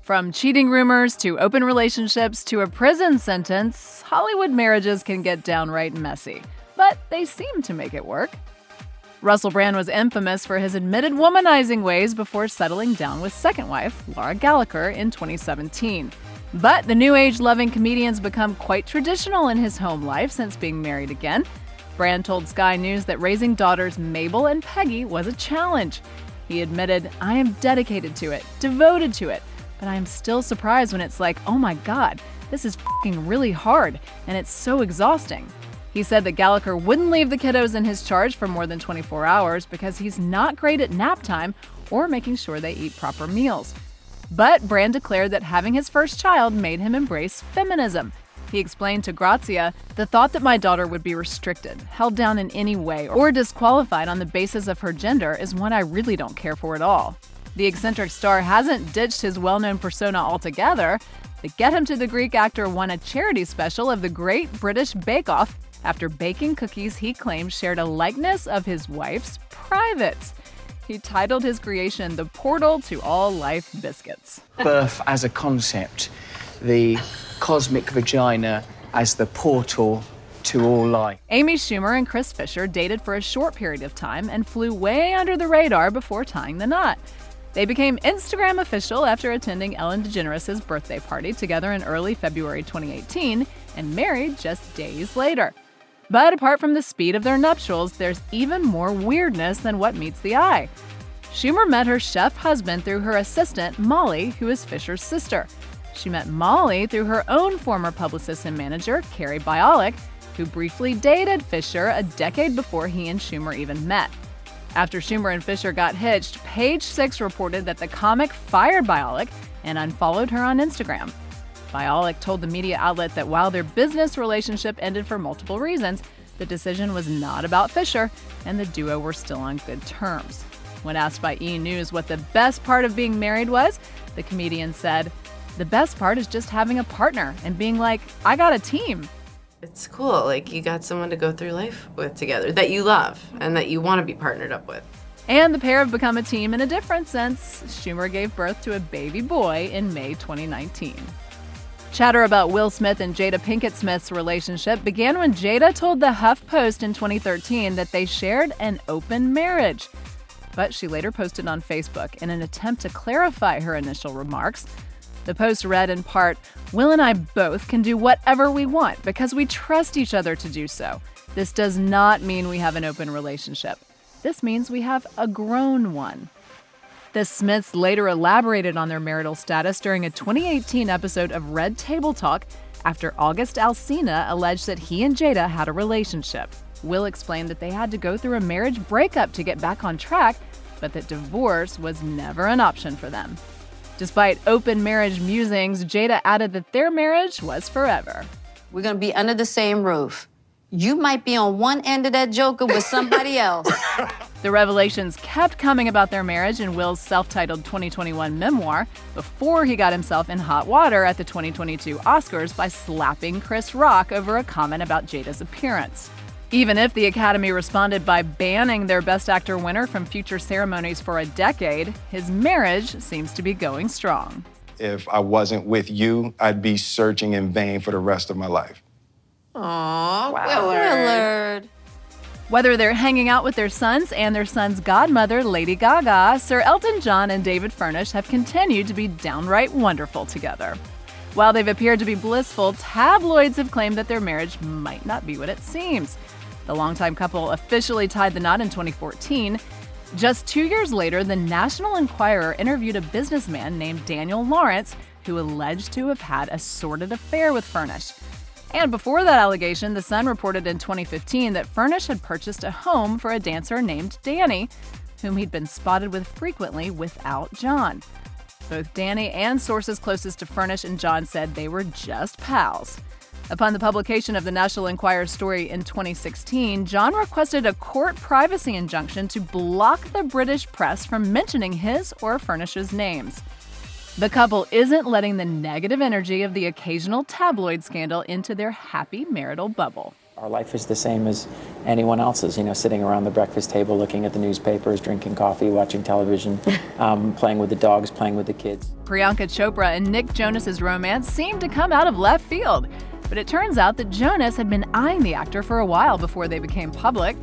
From cheating rumors to open relationships to a prison sentence, Hollywood marriages can get downright messy. But they seem to make it work. Russell Brand was infamous for his admitted womanizing ways before settling down with second wife, Laura Gallacher, in 2017. But the new age-loving comedian's become quite traditional in his home life since being married again. Brand told Sky News that raising daughters Mabel and Peggy was a challenge. He admitted, "I am dedicated to it, devoted to it, but I am still surprised when it's like, oh my God, this is f***ing really hard, and it's so exhausting." He said that Gallacher wouldn't leave the kiddos in his charge for more than 24 hours because he's not great at nap time or making sure they eat proper meals. But Brand declared that having his first child made him embrace feminism. He explained to Grazia, "The thought that my daughter would be restricted, held down in any way, or disqualified on the basis of her gender is one I really don't care for at all." The eccentric star hasn't ditched his well-known persona altogether. The Get Him to the Greek actor won a charity special of the Great British Bake Off after baking cookies he claimed shared a likeness of his wife's privates. He titled his creation The Portal to All Life Biscuits. Birth as a concept, the cosmic vagina as the portal to all life. Amy Schumer and Chris Fischer dated for a short period of time and flew way under the radar before tying the knot. They became Instagram official after attending Ellen DeGeneres' birthday party together in early February 2018 and married just days later. But apart from the speed of their nuptials, there's even more weirdness than what meets the eye. Schumer met her chef husband through her assistant, Molly, who is Fisher's sister. She met Molly through her own former publicist and manager, Carrie Alec, who briefly dated Fisher a decade before he and Schumer even met. After Schumer and Fisher got hitched, Page Six reported that the comic fired Alec and unfollowed her on Instagram. Alec told the media outlet that while their business relationship ended for multiple reasons, the decision was not about Fisher, and the duo were still on good terms. When asked by E! News what the best part of being married was, the comedian said, "The best part is just having a partner and being like, I got a team." It's cool, like you got someone to go through life with together that you love and that you want to be partnered up with. And the pair have become a team in a different sense. Schumer gave birth to a baby boy in May 2019. Chatter about Will Smith and Jada Pinkett-Smith's relationship began when Jada told the HuffPost in 2013 that they shared an open marriage. But she later posted on Facebook in an attempt to clarify her initial remarks. The post read in part, "Will and I both can do whatever we want because we trust each other to do so. This does not mean we have an open relationship. This means we have a grown one." The Smiths later elaborated on their marital status during a 2018 episode of Red Table Talk after August Alsina alleged that he and Jada had a relationship. Will explained that they had to go through a marriage breakup to get back on track, but that divorce was never an option for them. Despite open marriage musings, Jada added that their marriage was forever. "We're gonna be under the same roof. You might be on one end of that joker with somebody else." The revelations kept coming about their marriage in Will's self-titled 2021 memoir before he got himself in hot water at the 2022 Oscars by slapping Chris Rock over a comment about Jada's appearance. Even if the Academy responded by banning their Best Actor winner from future ceremonies for a decade, his marriage seems to be going strong. If I wasn't with you, I'd be searching in vain for the rest of my life. Aw, Wow. Willard. Whether they're hanging out with their sons and their son's godmother, Lady Gaga, Sir Elton John and David Furnish have continued to be downright wonderful together. While they've appeared to be blissful, tabloids have claimed that their marriage might not be what it seems. The longtime couple officially tied the knot in 2014. Just 2 years later, the National Enquirer interviewed a businessman named Daniel Lawrence, who alleged to have had a sordid affair with Furnish. And before that allegation, The Sun reported in 2015 that Furnish had purchased a home for a dancer named Danny, whom he'd been spotted with frequently without John. Both Danny and sources closest to Furnish and John said they were just pals. Upon the publication of the National Enquirer story in 2016, John requested a court privacy injunction to block the British press from mentioning his or Furnish's names. The couple isn't letting the negative energy of the occasional tabloid scandal into their happy marital bubble. Our life is the same as anyone else's, sitting around the breakfast table, looking at the newspapers, drinking coffee, watching television, playing with the dogs, playing with the kids. Priyanka Chopra and Nick Jonas's romance seemed to come out of left field, but it turns out that Jonas had been eyeing the actor for a while before they became public.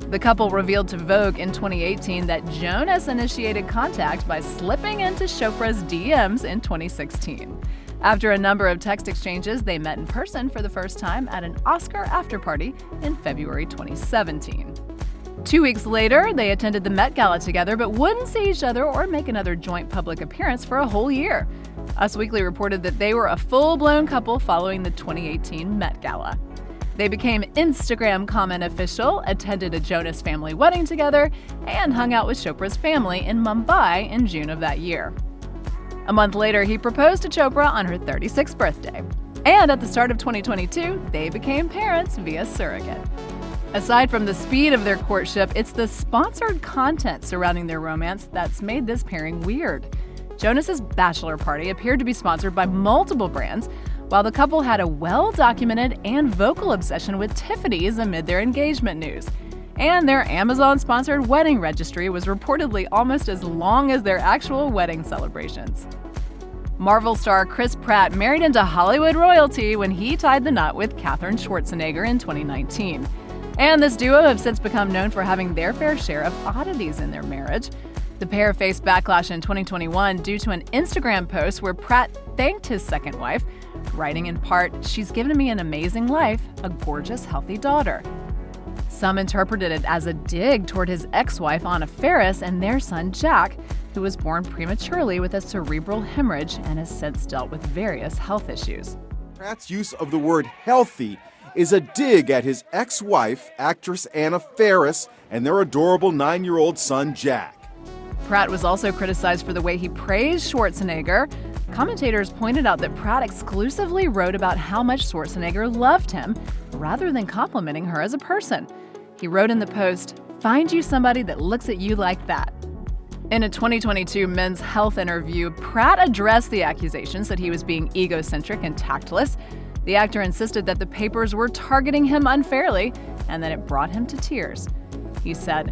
The couple revealed to Vogue in 2018 that Jonas initiated contact by slipping into Chopra's DMs in 2016. After a number of text exchanges, they met in person for the first time at an Oscar after-party in February 2017. 2 weeks later, they attended the Met Gala together but wouldn't see each other or make another joint public appearance for a whole year. Us Weekly reported that they were a full-blown couple following the 2018 Met Gala. They became Instagram comment official, attended a Jonas family wedding together, and hung out with Chopra's family in Mumbai in June of that year. A month later, he proposed to Chopra on her 36th birthday. And at the start of 2022, they became parents via surrogate. Aside from the speed of their courtship, it's the sponsored content surrounding their romance that's made this pairing weird. Jonas's bachelor party appeared to be sponsored by multiple brands, while the couple had a well-documented and vocal obsession with Tiffany's amid their engagement news. And their Amazon-sponsored wedding registry was reportedly almost as long as their actual wedding celebrations. Marvel star Chris Pratt married into Hollywood royalty when he tied the knot with Katherine Schwarzenegger in 2019. And this duo have since become known for having their fair share of oddities in their marriage. The pair faced backlash in 2021 due to an Instagram post where Pratt thanked his second wife, writing in part, "She's given me an amazing life, a gorgeous, healthy daughter." Some interpreted it as a dig toward his ex-wife Anna Faris and their son Jack, who was born prematurely with a cerebral hemorrhage and has since dealt with various health issues. Pratt's use of the word healthy is a dig at his ex-wife, actress Anna Faris, and their adorable 9-year-old son Jack. Pratt was also criticized for the way he praised Schwarzenegger. Commentators pointed out that Pratt exclusively wrote about how much Schwarzenegger loved him, rather than complimenting her as a person. He wrote in the post, "Find you somebody that looks at you like that." In a 2022 Men's Health interview, Pratt addressed the accusations that he was being egocentric and tactless. The actor insisted that the papers were targeting him unfairly and that it brought him to tears. He said,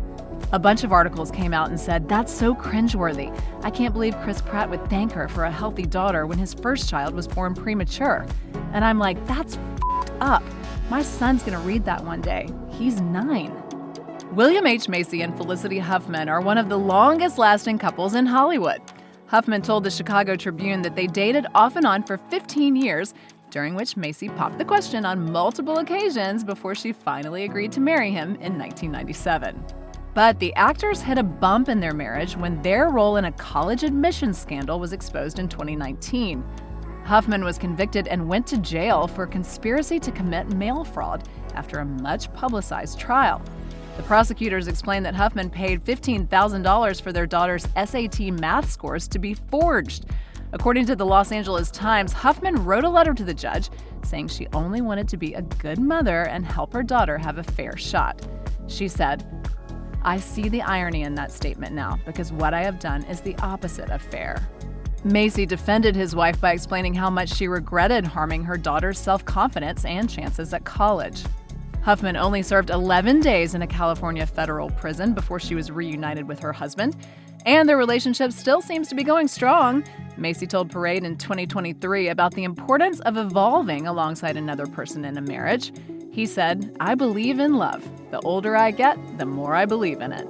"A bunch of articles came out and said, 'That's so cringeworthy. I can't believe Chris Pratt would thank her for a healthy daughter when his first child was born premature.' And I'm like, that's f***ed up. My son's gonna read that one day. He's 9. William H. Macy and Felicity Huffman are one of the longest-lasting couples in Hollywood. Huffman told the Chicago Tribune that they dated off and on for 15 years, during which Macy popped the question on multiple occasions before she finally agreed to marry him in 1997. But the actors hit a bump in their marriage when their role in a college admissions scandal was exposed in 2019. Huffman was convicted and went to jail for conspiracy to commit mail fraud after a much-publicized trial. The prosecutors explained that Huffman paid $15,000 for their daughter's SAT math scores to be forged. According to the Los Angeles Times, Huffman wrote a letter to the judge saying she only wanted to be a good mother and help her daughter have a fair shot. She said, "I see the irony in that statement now because what I have done is the opposite of fair." Macy defended his wife by explaining how much she regretted harming her daughter's self-confidence and chances at college. Huffman only served 11 days in a California federal prison before she was reunited with her husband, and their relationship still seems to be going strong. Macy told Parade in 2023 about the importance of evolving alongside another person in a marriage. He said, "I believe in love. The older I get, the more I believe in it."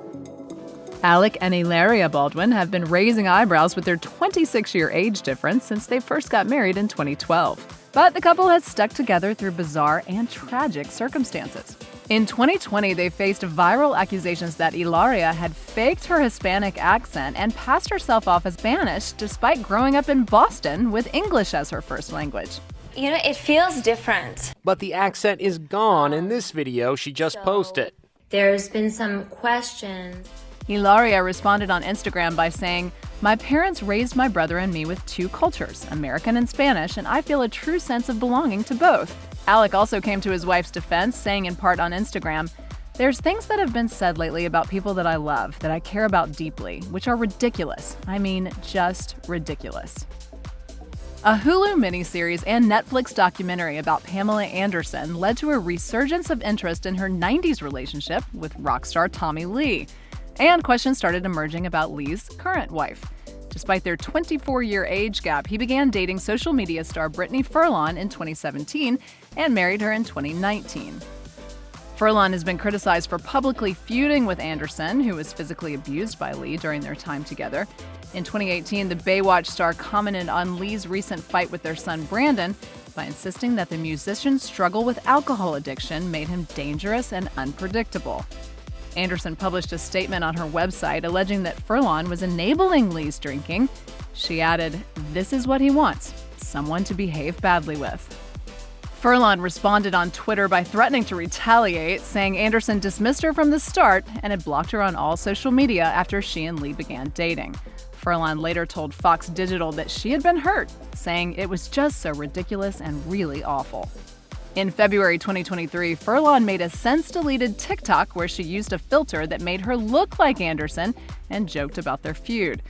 Alec and Hilaria Baldwin have been raising eyebrows with their 26-year age difference since they first got married in 2012. But the couple has stuck together through bizarre and tragic circumstances. In 2020, they faced viral accusations that Hilaria had faked her Hispanic accent and passed herself off as Spanish despite growing up in Boston with English as her first language. You know, it feels different. But the accent is gone in this video she just posted. There's been some questions. Hilaria responded on Instagram by saying, "My parents raised my brother and me with two cultures, American and Spanish, and I feel a true sense of belonging to both." Alec also came to his wife's defense, saying in part on Instagram, "There's things that have been said lately about people that I love, that I care about deeply, which are ridiculous. I mean, just ridiculous." A Hulu miniseries and Netflix documentary about Pamela Anderson led to a resurgence of interest in her 90s relationship with rock star Tommy Lee, and questions started emerging about Lee's current wife. Despite their 24-year age gap, he began dating social media star Brittany Furlan in 2017 and married her in 2019. Furlan has been criticized for publicly feuding with Anderson, who was physically abused by Lee during their time together. In 2018, the Baywatch star commented on Lee's recent fight with their son Brandon by insisting that the musician's struggle with alcohol addiction made him dangerous and unpredictable. Anderson published a statement on her website alleging that Furlan was enabling Lee's drinking. She added, "This is what he wants, someone to behave badly with." Furlan responded on Twitter by threatening to retaliate, saying Anderson dismissed her from the start and had blocked her on all social media after she and Lee began dating. Furlan later told Fox Digital that she had been hurt, saying it was just so ridiculous and really awful. In February 2023, Furlan made a since-deleted TikTok where she used a filter that made her look like Anderson and joked about their feud.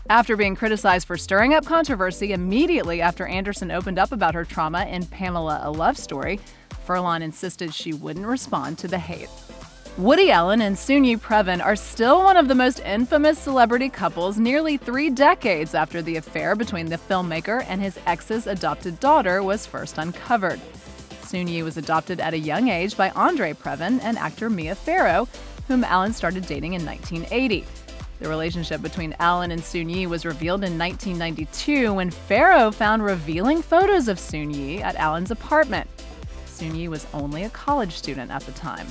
After being criticized for stirring up controversy immediately after Anderson opened up about her trauma in Pamela: A Love Story, Furlan insisted she wouldn't respond to the hate. Woody Allen and Soon-Yi Previn are still one of the most infamous celebrity couples nearly 3 decades after the affair between the filmmaker and his ex's adopted daughter was first uncovered. Soon-Yi was adopted at a young age by Andre Previn and actor Mia Farrow, whom Allen started dating in 1980. The relationship between Allen and Soon-Yi was revealed in 1992 when Farrow found revealing photos of Soon-Yi at Allen's apartment. Soon-Yi was only a college student at the time.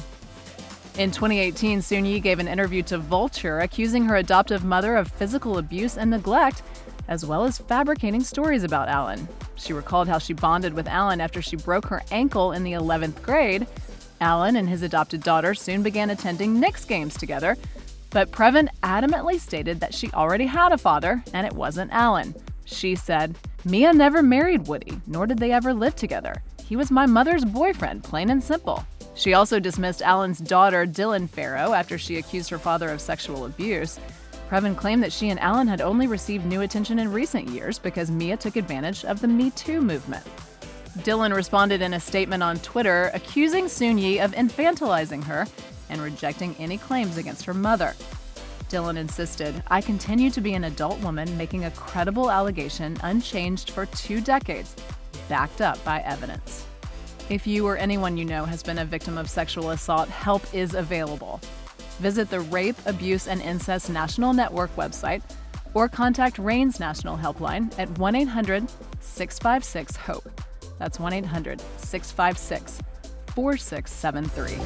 In 2018, Soon-Yi gave an interview to Vulture accusing her adoptive mother of physical abuse and neglect, as well as fabricating stories about Allen. She recalled how she bonded with Allen after she broke her ankle in the 11th grade. Allen and his adopted daughter soon began attending Knicks games together, but Previn adamantly stated that she already had a father and it wasn't Allen. She said, "Mia never married Woody, nor did they ever live together. He was my mother's boyfriend, plain and simple." She also dismissed Allen's daughter, Dylan Farrow, after she accused her father of sexual abuse. Previn claimed that she and Allen had only received new attention in recent years because Mia took advantage of the Me Too movement. Dylan responded in a statement on Twitter accusing Soon-Yi of infantilizing her and rejecting any claims against her mother. Dylan insisted, "I continue to be an adult woman making a credible allegation unchanged for 2 decades, backed up by evidence." If you or anyone you know has been a victim of sexual assault, help is available. Visit the Rape, Abuse, and Incest National Network website or contact RAIN's National Helpline at 1-800-656-HOPE. That's 1-800-656-4673.